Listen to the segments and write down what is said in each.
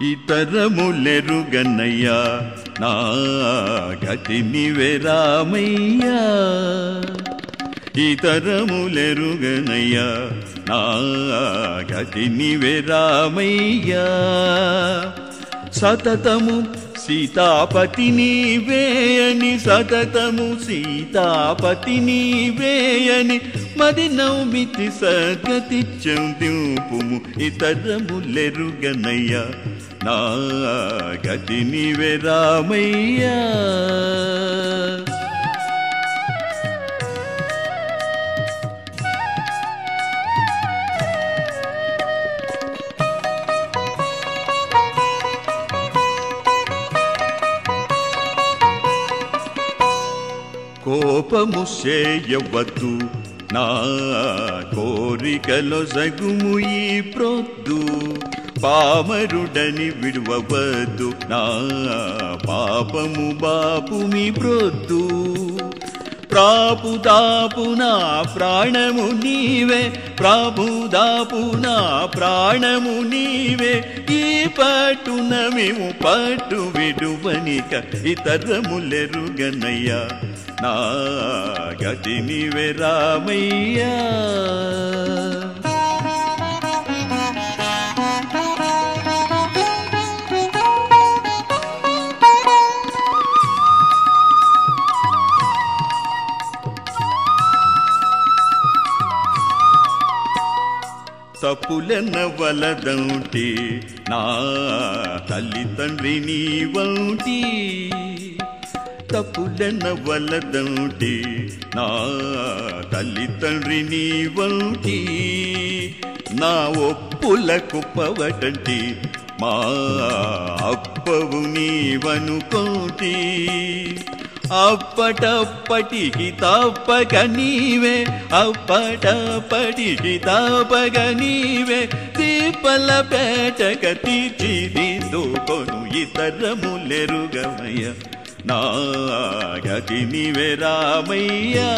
ఇతరములెరుగనయ్యా నా గతి నీవే రామయ్యా ఇతరములెరుగనయ్యా నా గతి నీవే రామయ్యా సతతము సీతాపతి నీవేయని సతతము సీతాపతి నీవేయని మది నౌమితి సద్గతి చందింపుము ఇతరములెరుగనయ్యా నా గతి నీవే రామయ్యా కోపము చేయవద్దు నా కోరికలో సగుము ఈ ప్రొద్దు పామరుడని విడువవద్దు నా పాపము బాపు మీ ప్రొద్దు ప్రాపుదాపు నా ప్రాణము నీవే ప్రాపుదాపు నా ప్రాణము నీవే ఈ పట్టున మేము పట్టు విడువనిక ఇతరములెరుగనయ్యా నా గతి నీవే రామయ్యా తప్పులెన్నవలదంటి నా తల్లి తండ్రి నీవంటి తప్పులెన్నవలదంటి నా తల్లి తండ్రి నీవంటి నా ఒప్పులకు పవటంటి మా అప్పవు నీవనుకోటి అప్పటప్పటికి తప్పక నీవే అప్పటప్పటికి తప్పక నీవే దీపల పేటక తీర్చిదిద్దుకొను ఇతరములెరుగమయ్య నా గతి నీవే రామయ్యా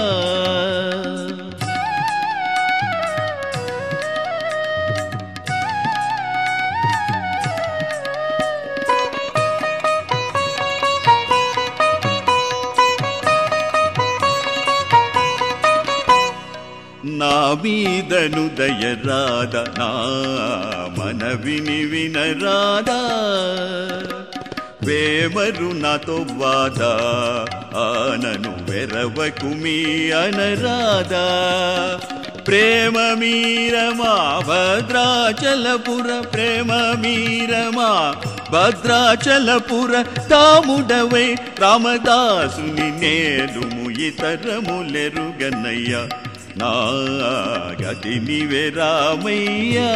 నా మీదను దయరాద నా మనవిని వినరాదా వేమరు నాతో వాద ఆనను వెరవకు మీ అనరాదా ప్రేమ మీరమా భద్రాచలపుర ప్రేమ మీరమా భద్రాచలపుర తాముడవై రామదాసుని నేలుము ఇతరములెరుగనయ్యా నా గతి నీవే రామయ్యా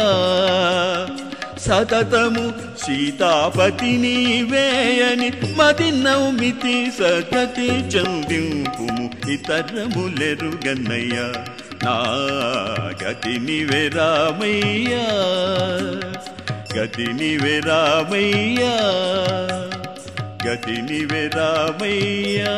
సతతము సీతాపతి నీవేయని మది నౌమితి సగతి చందింపుము ఇతరములెరుగనయ్యా నా గతి నీవే రామయ్యా గతి నీవే రామయ్యా గతి నీవే రామయ్యా